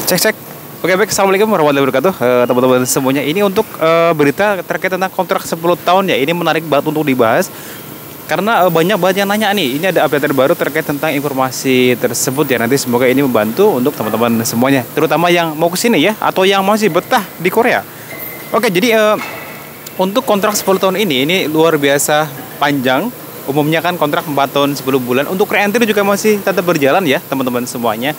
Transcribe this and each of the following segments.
Cek cek. Oke baik, assalamualaikum warahmatullahi wabarakatuh teman-teman semuanya. Ini untuk berita terkait tentang kontrak 10 tahun ya. Ini menarik banget untuk dibahas karena banyak banget yang nanya nih. Ini ada update terbaru terkait tentang informasi tersebut ya. Nanti semoga ini membantu untuk teman-teman semuanya, terutama yang mau ke sini ya atau yang masih betah di Korea. Oke, jadi untuk kontrak 10 tahun ini luar biasa panjang. Umumnya kan kontrak 4 tahun 10 bulan. Untuk re-entry juga masih tetap berjalan ya teman-teman semuanya.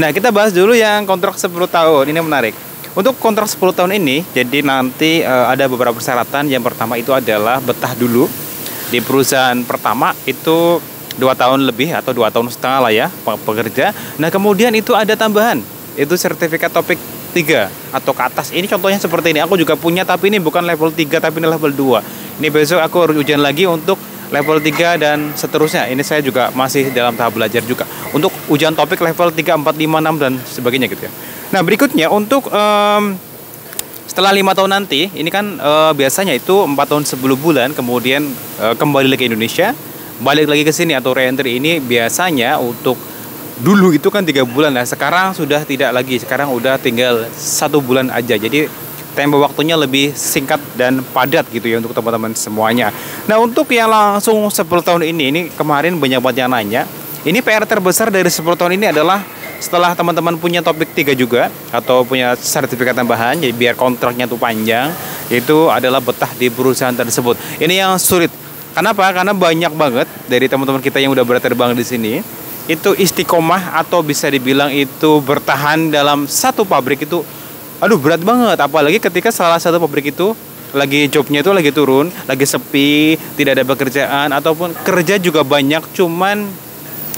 Nah, kita bahas dulu yang kontrak 10 tahun. Ini menarik. Untuk kontrak 10 tahun ini, jadi nanti ada beberapa persyaratan. Yang pertama itu adalah betah dulu di perusahaan pertama itu 2 tahun lebih atau 2 tahun setengah lah ya pekerja. Nah, kemudian itu ada tambahan. Itu sertifikat topik 3 atau ke atas. Ini contohnya seperti ini. Aku juga punya, tapi ini bukan level 3 tapi ini level 2. Ini besok aku harus ujian lagi untuk level 3 dan seterusnya. Ini saya juga masih dalam tahap belajar juga untuk ujian topik level 3, 4, 5, 6 dan sebagainya gitu ya. Nah, berikutnya untuk setelah 5 tahun nanti, ini kan biasanya itu 4 tahun 10 bulan kemudian kembali lagi ke Indonesia, balik lagi ke sini atau re-entry. Ini biasanya untuk dulu itu kan 3 bulan. Nah, sekarang sudah tidak lagi. Sekarang udah tinggal 1 bulan aja. Jadi tempo waktunya lebih singkat dan padat gitu ya untuk teman-teman semuanya. Nah, untuk yang langsung 10 tahun ini kemarin banyak banget yang nanya. Ini PR terbesar dari 10 tahun ini adalah setelah teman-teman punya topik 3 juga atau punya sertifikat tambahan, jadi biar kontraknya tuh panjang, itu adalah betah di perusahaan tersebut. Ini yang sulit. Kenapa? Karena banyak banget dari teman-teman kita yang udah berterbang di sini itu istiqomah atau bisa dibilang itu bertahan dalam satu pabrik itu. Aduh, berat banget, apalagi ketika salah satu pabrik itu lagi jobnya itu lagi turun, lagi sepi, tidak ada pekerjaan, ataupun kerja juga banyak, cuman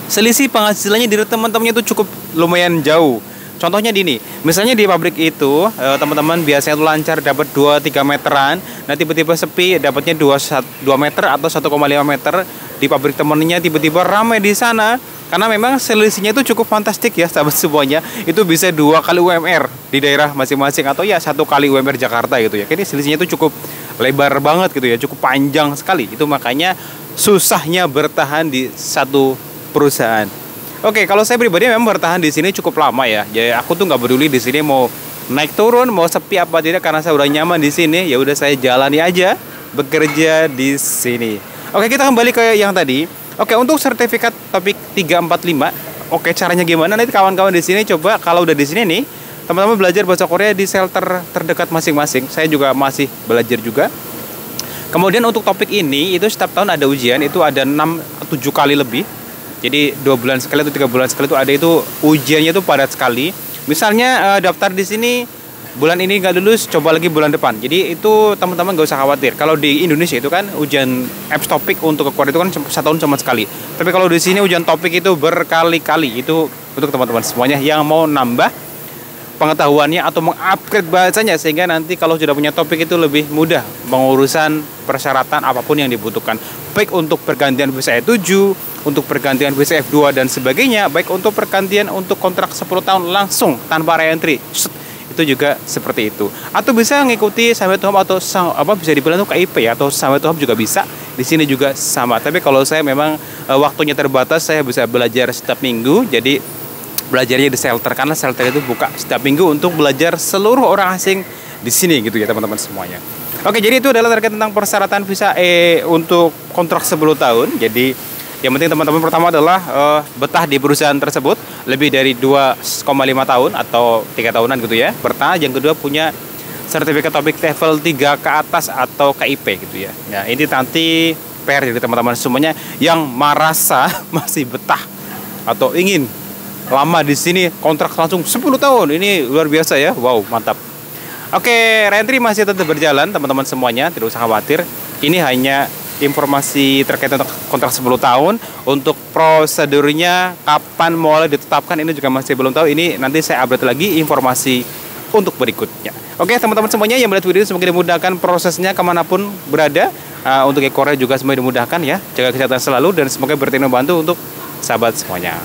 selisih penghasilannya dari teman-temannya itu cukup lumayan jauh. Contohnya gini, misalnya di pabrik itu teman-teman biasanya tuh lancar dapat 2-3 meteran, nah tiba-tiba sepi dapatnya 2 meter atau 1,5 meter. Di pabrik temennya tiba-tiba ramai di sana, karena memang selisihnya itu cukup fantastik ya sahabat semuanya. Itu bisa 2 kali UMR di daerah masing-masing atau ya 1 kali UMR Jakarta gitu ya. Jadi selisihnya itu cukup lebar banget gitu ya, cukup panjang sekali. Itu makanya susahnya bertahan di satu perusahaan. Oke, kalau saya pribadi memang bertahan di sini cukup lama ya. Jadi aku tuh nggak peduli di sini mau naik turun, mau sepi apa tidak, karena saya udah nyaman di sini. Ya udah, saya jalani aja bekerja di sini. Oke, kita kembali ke yang tadi. Oke, untuk sertifikat topik 3, 4, 5. Oke, caranya gimana? Nanti kawan-kawan di sini coba kalau udah di sini nih, teman-teman belajar bahasa Korea di shelter terdekat masing-masing. Saya juga masih belajar juga. Kemudian untuk topik ini itu setiap tahun ada ujian, itu ada 6-7 kali lebih. Jadi 2 bulan sekali atau 3 bulan sekali itu ada, itu ujiannya itu padat sekali. Misalnya daftar di sini bulan ini nggak lulus, coba lagi bulan depan. Jadi itu teman-teman nggak usah khawatir. Kalau di Indonesia itu kan ujian apps topik untuk ke Korea itu kan 1 tahun cuma sekali. Tapi kalau di sini ujian topik itu berkali-kali. Itu untuk teman-teman semuanya yang mau nambah pengetahuannya atau mengupgrade bahasanya, sehingga nanti kalau sudah punya topik itu lebih mudah mengurusan persyaratan apapun yang dibutuhkan. Baik untuk pergantian visa E7, untuk pergantian visa F2 dan sebagainya, baik untuk pergantian untuk kontrak 10 tahun langsung tanpa re-entry. Itu juga seperti itu. Atau bisa ngikuti Sampai Home atau bisa dibilang itu KIP ya, atau Sampai Home juga bisa. Di sini juga sama. Tapi kalau saya memang waktunya terbatas, saya bisa belajar setiap minggu. Jadi belajarnya di shelter, karena shelter itu buka setiap minggu untuk belajar seluruh orang asing di sini gitu ya teman-teman semuanya. Oke, jadi itu adalah terkait tentang persyaratan visa untuk kontrak 10 tahun. Jadi yang penting teman-teman pertama adalah betah di perusahaan tersebut lebih dari 2,5 tahun atau 3 tahunan gitu ya. Pertama, yang kedua punya sertifikat topik level 3 ke atas atau KIP gitu ya. Nah, ini nanti PR dari teman-teman semuanya yang merasa masih betah atau ingin lama di sini, kontrak langsung 10 tahun. Ini luar biasa ya. Wow, mantap. Oke, re-entry masih tetap berjalan teman-teman semuanya, tidak usah khawatir. Ini hanya informasi terkait untuk kontrak 10 tahun. Untuk prosedurnya kapan mulai ditetapkan ini juga masih belum tahu. Ini nanti saya update lagi informasi untuk berikutnya. Oke, teman-teman semuanya yang melihat video ini semoga dimudahkan prosesnya kemanapun berada. Untuk Korea juga semoga dimudahkan ya. Jaga kesehatan selalu dan semoga bertindak membantu untuk sahabat semuanya.